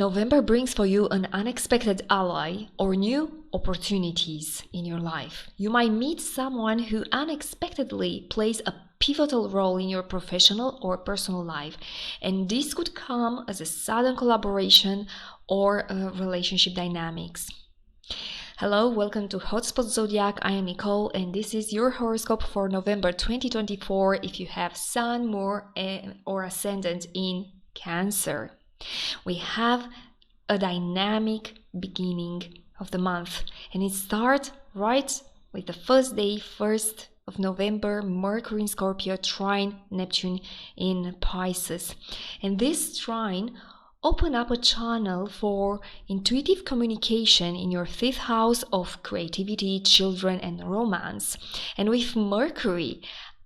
November brings for you an unexpected ally or new opportunities in your life. You might meet someone who unexpectedly plays a pivotal role in your professional or personal life, and this could come as a sudden collaboration or a relationship dynamics. Hello, welcome to Hotspot Zodiac. I am Nicole, and this is your horoscope for November 2024 if you have Sun, Moon, or Ascendant in Cancer. We have a dynamic beginning of the month, and it starts right with the first day, 1st of November, Mercury in Scorpio trine Neptune in Pisces. And this trine open up a channel for intuitive communication in your 5th house of creativity, children, and romance. And with Mercury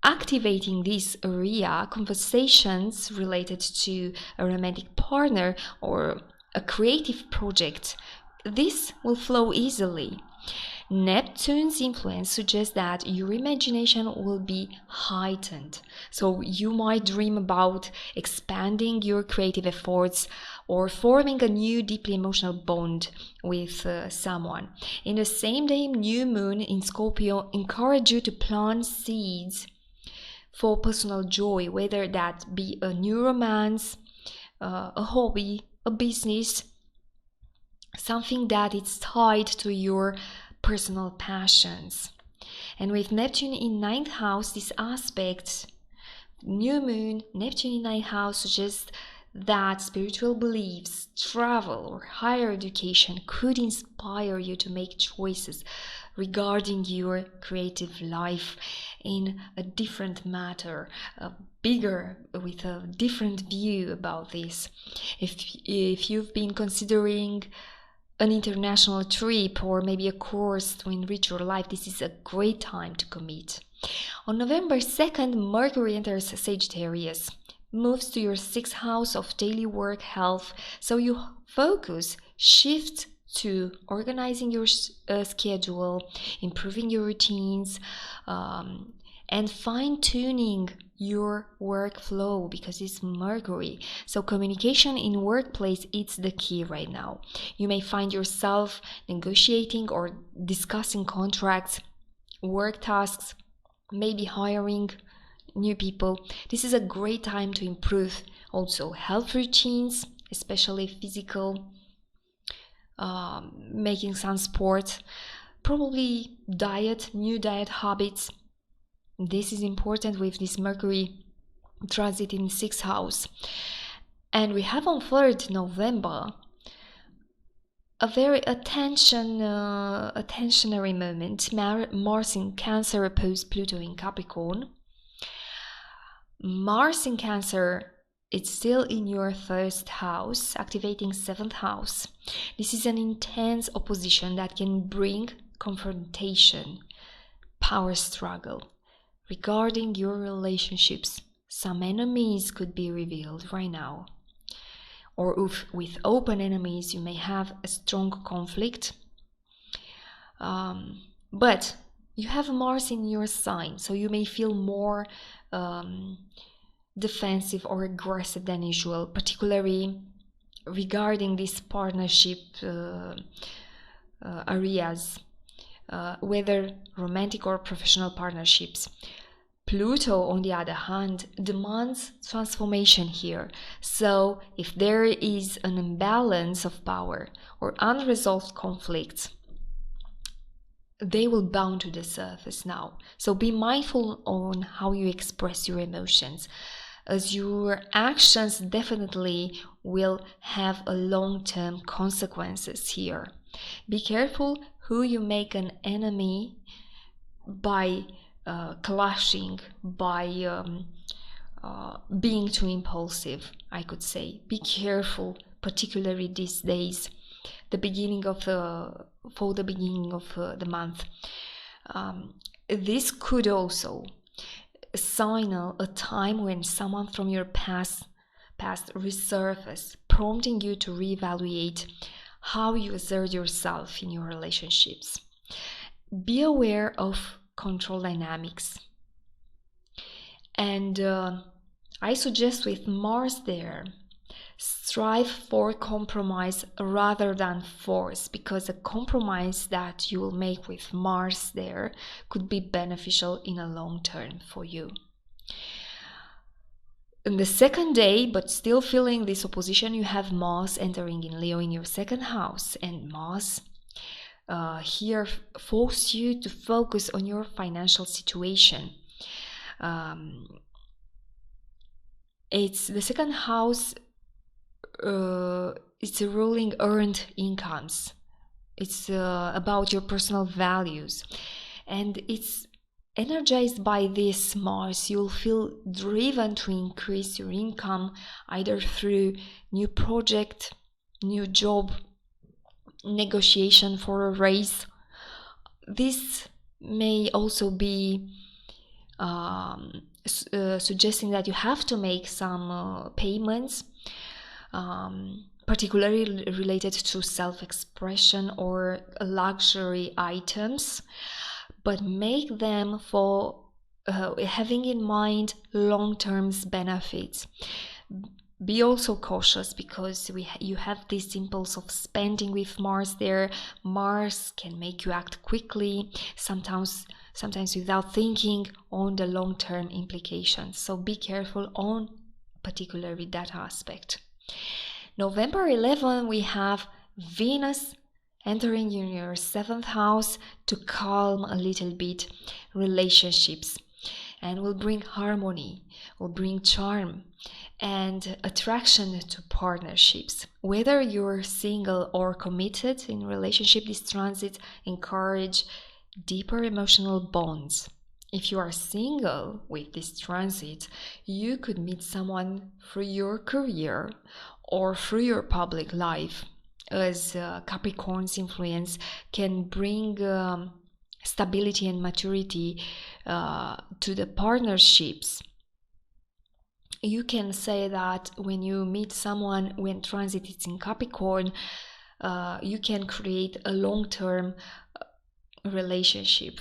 activating this area, conversations related to a romantic partner or a creative project, this will flow easily. Neptune's influence suggests that your imagination will be heightened. So you might dream about expanding your creative efforts or forming a new deeply emotional bond with someone. In the same day, new moon in Scorpio encourages you to plant seeds for personal joy, whether that be a new romance, a hobby, a business, something that is tied to your personal passions. And with Neptune in 9th house, this aspect, new moon, Neptune in 9th house, suggests that spiritual beliefs, travel, or higher education could inspire you to make choices regarding your creative life in a different matter, bigger, with a different view about this. If you've been considering an international trip or maybe a course to enrich your life, this is a great time to commit. On November 2nd, Mercury enters Sagittarius, moves to your 6th house of daily work, health, so your focus shifts to organizing your schedule, improving your routines, and fine-tuning your workflow, because it's Mercury. So communication in workplace, it's the key right now. You may find yourself negotiating or discussing contracts, work tasks, maybe hiring new people. This is a great time to improve also health routines, especially physical, making some sport, probably diet, new diet habits. This is important with this Mercury transit in 6th house. And we have on 3rd November a very attentionary moment. Mars in Cancer opposed Pluto in Capricorn. Mars in Cancer, it's still in your 1st house, activating 7th house. This is an intense opposition that can bring confrontation, power struggle. Regarding your relationships, some enemies could be revealed right now. Or with open enemies, you may have a strong conflict. But you have Mars in your sign, so you may feel more defensive or aggressive than usual, particularly regarding these partnership areas, whether romantic or professional partnerships. Pluto, on the other hand, demands transformation here. So if there is an imbalance of power or unresolved conflicts, they will bound to the surface now. So be mindful on how you express your emotions, as your actions definitely will have a long-term consequences here. Be careful who you make an enemy by clashing, by being too impulsive, I could say. Be careful, particularly these days, the beginning of the month. This could also signal a time when someone from your past resurface, prompting you to reevaluate how you assert yourself in your relationships. Be aware of control dynamics. And I suggest with Mars there, Strive for compromise rather than force, because a compromise that you will make with Mars there could be beneficial in a long term for you. In the second day, but still feeling this opposition, you have Mars entering in Leo in your second house, and Mars here force you to focus on your financial situation. It's the second house. It's ruling earned incomes. It's about your personal values, and it's energized by this Mars. You'll feel driven to increase your income either through new project, new job, negotiation for a raise. This may also be suggesting that you have to make some payments, particularly related to self-expression or luxury items, but make them for having in mind long-term benefits. Be also cautious, because you have this impulse of spending with Mars there. Mars can make you act quickly, sometimes without thinking on the long-term implications. So be careful on particularly that aspect. November 11, we have Venus entering in your 7th house to calm a little bit relationships, and will bring harmony, will bring charm and attraction to partnerships. Whether you're single or committed in relationship, this transit encourage deeper emotional bonds. If you are single with this transit, you could meet someone through your career or through your public life, as Capricorn's influence can bring stability and maturity to the partnerships. You can say that when you meet someone when transit is in Capricorn, you can create a long-term relationship.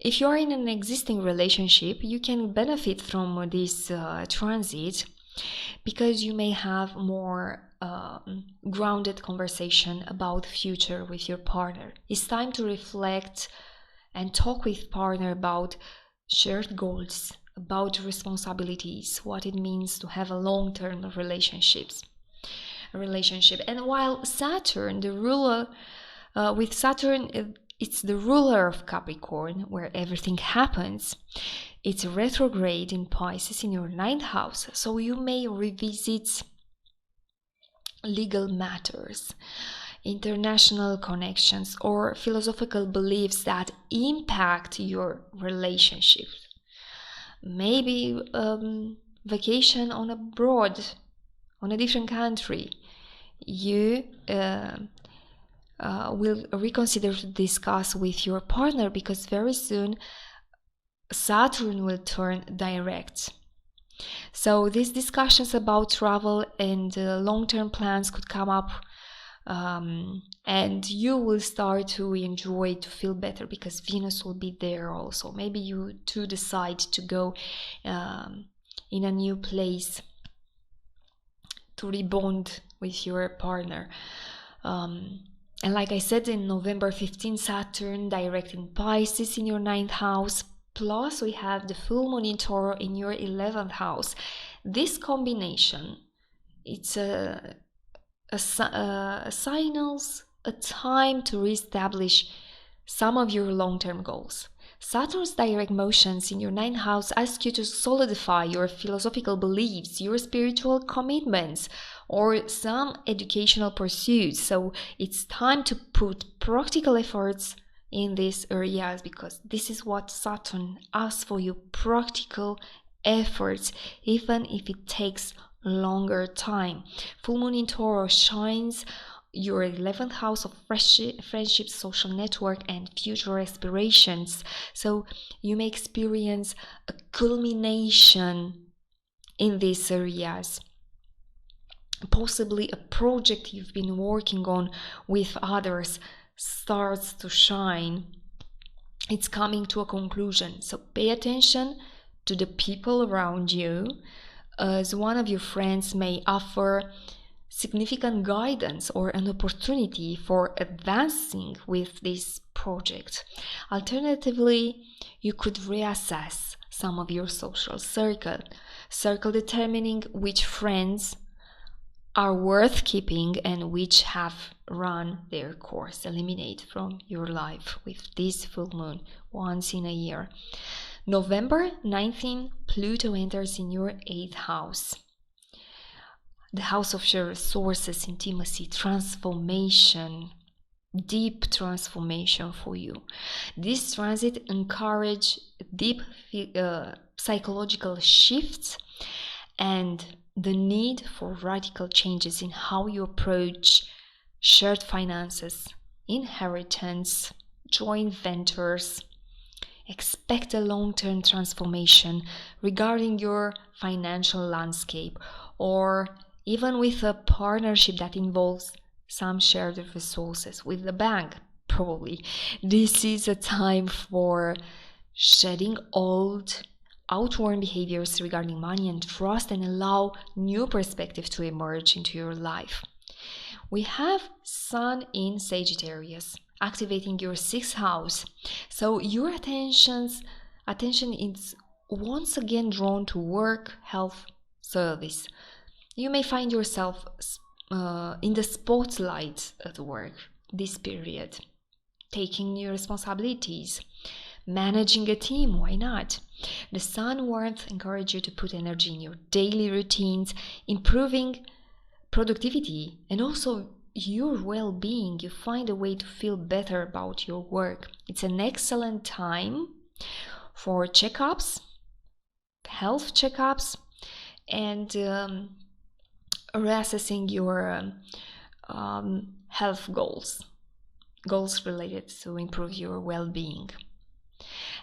If you are in an existing relationship, you can benefit from this transit, because you may have more grounded conversation about future with your partner. It's time to reflect and talk with partner about shared goals, about responsibilities, what it means to have a long-term relationship. And while Saturn, the ruler, with Saturn, it's the ruler of Capricorn, where everything happens. It's retrograde in Pisces in your 9th house, so you may revisit legal matters, international connections, or philosophical beliefs that impact your relationship. Maybe vacation on abroad, on a different country. You will reconsider to discuss with your partner, because very soon Saturn will turn direct. So these discussions about travel and long-term plans could come up, and you will start to enjoy, to feel better, because Venus will be there also. Maybe you two decide to go in a new place to rebond with your partner. And like I said, in November 15, Saturn direct in Pisces in your 9th house. Plus, we have the full moon in Tauro in your 11th house. This combination, it's signals a time to reestablish some of your long-term goals. Saturn's direct motions in your 9th house ask you to solidify your philosophical beliefs, your spiritual commitments, or some educational pursuits. So it's time to put practical efforts in these areas, because this is what Saturn asks for you, practical efforts, even if it takes longer time. Full moon in Tauro shines your 11th house of friendship, social network, and future aspirations. So you may experience a culmination in these areas. Possibly a project you've been working on with others starts to shine. It's coming to a conclusion. So pay attention to the people around you. as one of your friends may offer significant guidance or an opportunity for advancing with this project. Alternatively, you could reassess some of your social circle determining which friends are worth keeping and which have run their course. Eliminate from your life with this full moon once in a year. November 19, Pluto enters in your 8th house. The house of shared resources, intimacy, transformation, deep transformation for you. This transit encourages deep psychological shifts and the need for radical changes in how you approach shared finances, inheritance, joint ventures. Expect a long-term transformation regarding your financial landscape, or even with a partnership that involves some shared resources with the bank, probably. This is a time for shedding old, outworn behaviors regarding money and trust and allow new perspectives to emerge into your life. We have Sun in Sagittarius, activating your 6th house. So your attention is once again drawn to work, health, service. You may find yourself in the spotlight at work this period, taking new responsibilities, managing a team, why not? The sun warmth encourages you to put energy in your daily routines, improving productivity and also your well-being. You find a way to feel better about your work. It's an excellent time for checkups, health checkups, and reassessing your health goals related to improve your well-being.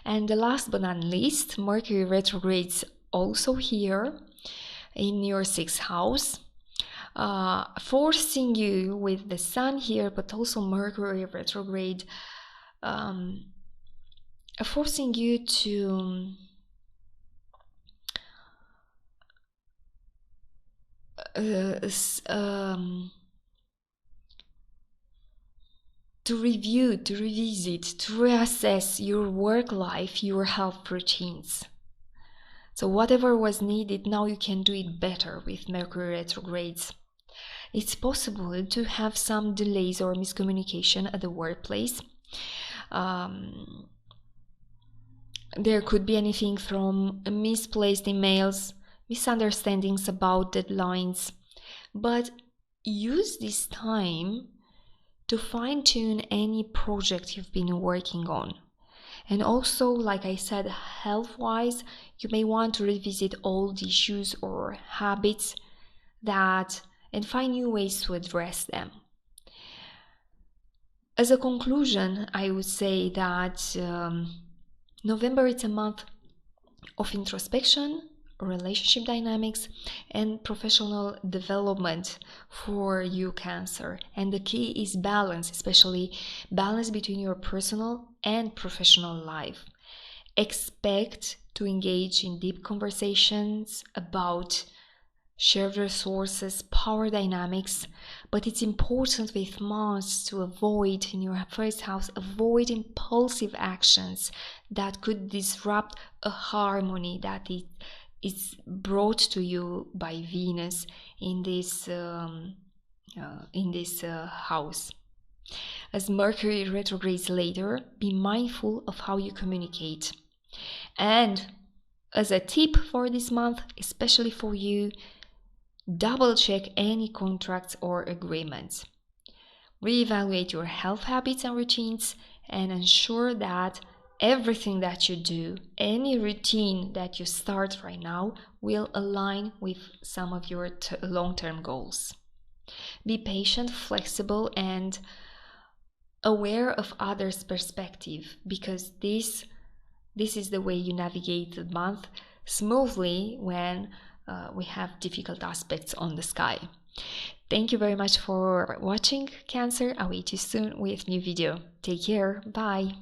And the last but not least, Mercury retrogrades also here in your 6th house, forcing you with the sun here, but also Mercury retrograde, forcing you to review, to revisit, to reassess your work life, your health routines. So whatever was needed, now you can do it better with Mercury retrogrades. It's possible to have some delays or miscommunication at the workplace. There could be anything from misplaced emails, misunderstandings about deadlines, but use this time to fine-tune any project you've been working on. And also, like I said, health-wise, you may want to revisit old issues or habits and find new ways to address them. As a conclusion, I would say that November is a month of introspection, relationship dynamics, and professional development for you, Cancer. And the key is balance, especially balance between your personal and professional life. Expect to engage in deep conversations about shared resources, power dynamics, but it's important with Mars to avoid, in your 1st house, avoid impulsive actions that could disrupt a harmony that is brought to you by Venus in this house. As Mercury retrogrades later, be mindful of how you communicate. And as a tip for this month, especially for you, double check any contracts or agreements. Reevaluate your health habits and routines and ensure that everything that you do, any routine that you start right now, will align with some of your long-term goals. Be patient, flexible, and aware of others' perspective, because this is the way you navigate the month smoothly when we have difficult aspects on the sky. Thank you very much for watching, Cancer. I'll meet you soon with new video. Take care. Bye.